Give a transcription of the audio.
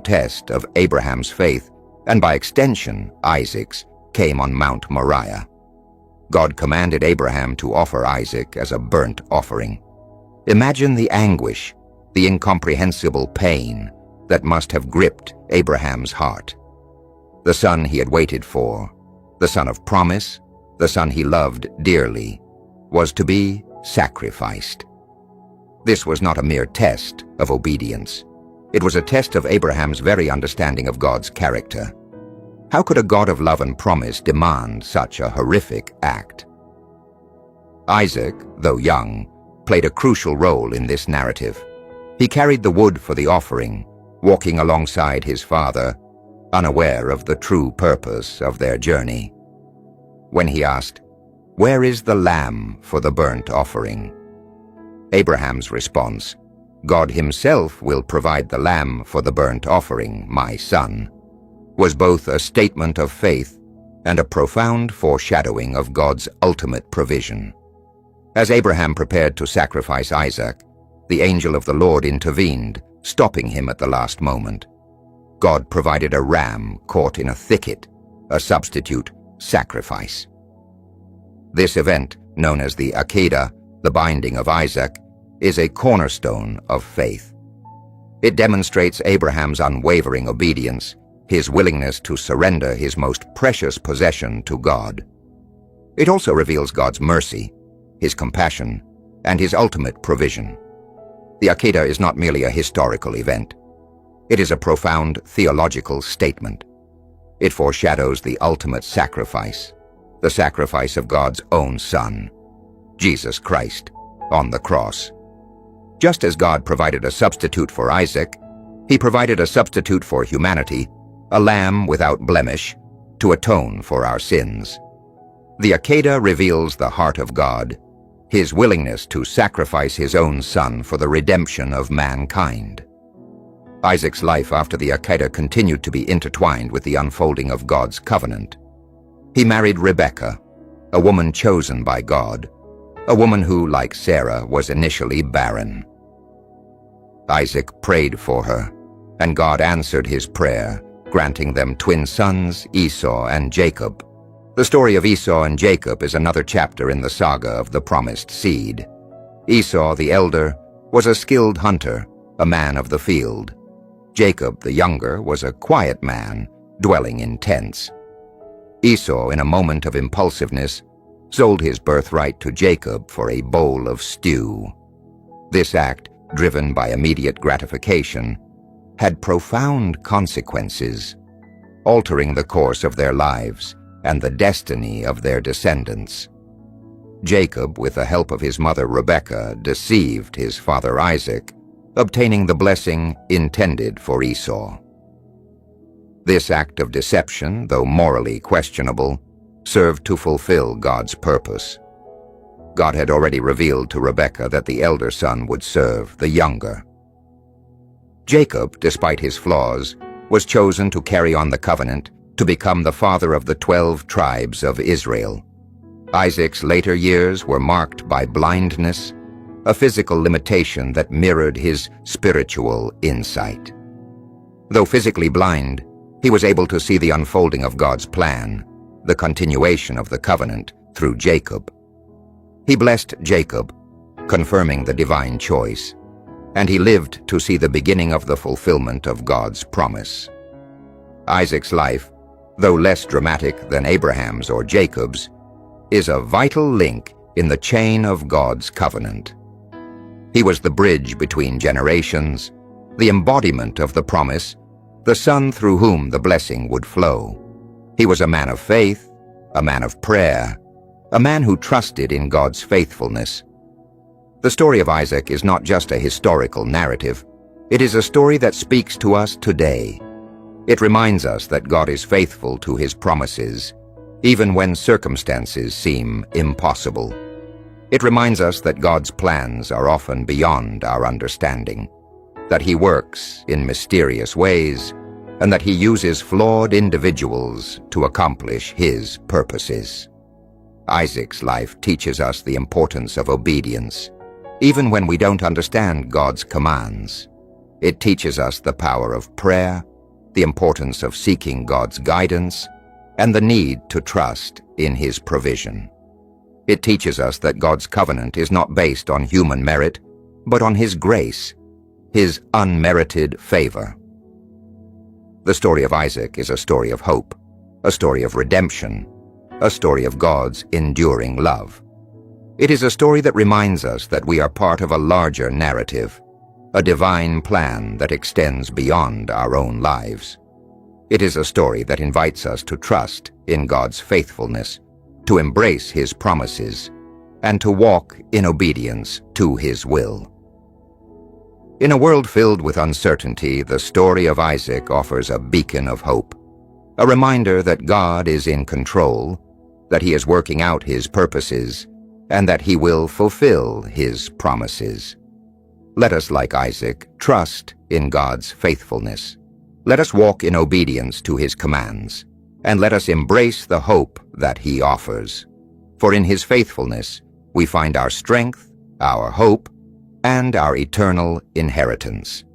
test of Abraham's faith, and by extension, Isaac's, came on Mount Moriah. God commanded Abraham to offer Isaac as a burnt offering. Imagine the anguish, the incomprehensible pain that must have gripped Abraham's heart. The son he had waited for, the son of promise, the son he loved dearly, was to be sacrificed. This was not a mere test of obedience. It was a test of Abraham's very understanding of God's character. How could a God of love and promise demand such a horrific act? Isaac, though young, played a crucial role in this narrative. He carried the wood for the offering, walking alongside his father, unaware of the true purpose of their journey. When he asked, "Where is the lamb for the burnt offering?" Abraham's response, "God himself will provide the lamb for the burnt offering, my son," was both a statement of faith and a profound foreshadowing of God's ultimate provision. As Abraham prepared to sacrifice Isaac, the angel of the Lord intervened, stopping him at the last moment. God provided a ram caught in a thicket, a substitute sacrifice. This event, known as the Akedah, the binding of Isaac, is a cornerstone of faith. It demonstrates Abraham's unwavering obedience, his willingness to surrender his most precious possession to God. It also reveals God's mercy, his compassion, and his ultimate provision. The Akedah is not merely a historical event. It is a profound theological statement. It foreshadows the ultimate sacrifice, the sacrifice of God's own Son, Jesus Christ, on the cross. Just as God provided a substitute for Isaac, he provided a substitute for humanity, a lamb without blemish, to atone for our sins. The Akedah reveals the heart of God, his willingness to sacrifice his own son for the redemption of mankind. Isaac's life after the Akedah continued to be intertwined with the unfolding of God's covenant. He married Rebekah, a woman chosen by God, a woman who, like Sarah, was initially barren. Isaac prayed for her, and God answered his prayer, granting them twin sons, Esau and Jacob. The story of Esau and Jacob is another chapter in the saga of the promised seed. Esau, the elder, was a skilled hunter, a man of the field. Jacob, the younger, was a quiet man, dwelling in tents. Esau, in a moment of impulsiveness, sold his birthright to Jacob for a bowl of stew. This act, driven by immediate gratification, had profound consequences, altering the course of their lives and the destiny of their descendants. Jacob, with the help of his mother Rebekah, deceived his father Isaac, obtaining the blessing intended for Esau. This act of deception, though morally questionable, served to fulfill God's purpose. God had already revealed to Rebekah that the elder son would serve the younger. Jacob, despite his flaws, was chosen to carry on the covenant, to become the father of the 12 tribes of Israel. Isaac's later years were marked by blindness, a physical limitation that mirrored his spiritual insight. Though physically blind, he was able to see the unfolding of God's plan, the continuation of the covenant through Jacob. He blessed Jacob, confirming the divine choice, and he lived to see the beginning of the fulfillment of God's promise. Isaac's life, though less dramatic than Abraham's or Jacob's, is a vital link in the chain of God's covenant. He was the bridge between generations, the embodiment of the promise, the son through whom the blessing would flow. He was a man of faith, a man of prayer, a man who trusted in God's faithfulness. The story of Isaac is not just a historical narrative. It is a story that speaks to us today. It reminds us that God is faithful to his promises, even when circumstances seem impossible. It reminds us that God's plans are often beyond our understanding, that he works in mysterious ways, and that he uses flawed individuals to accomplish his purposes. Isaac's life teaches us the importance of obedience, even when we don't understand God's commands. It teaches us the power of prayer, the importance of seeking God's guidance, and the need to trust in His provision. It teaches us that God's covenant is not based on human merit, but on His grace, His unmerited favor. The story of Isaac is a story of hope, a story of redemption, a story of God's enduring love. It is a story that reminds us that we are part of a larger narrative, a divine plan that extends beyond our own lives. It is a story that invites us to trust in God's faithfulness, to embrace His promises, and to walk in obedience to His will. In a world filled with uncertainty, the story of Isaac offers a beacon of hope, a reminder that God is in control, that He is working out His purposes, and that He will fulfill His promises. Let us, like Isaac, trust in God's faithfulness. Let us walk in obedience to His commands, and let us embrace the hope that He offers. For in His faithfulness, we find our strength, our hope, and our eternal inheritance.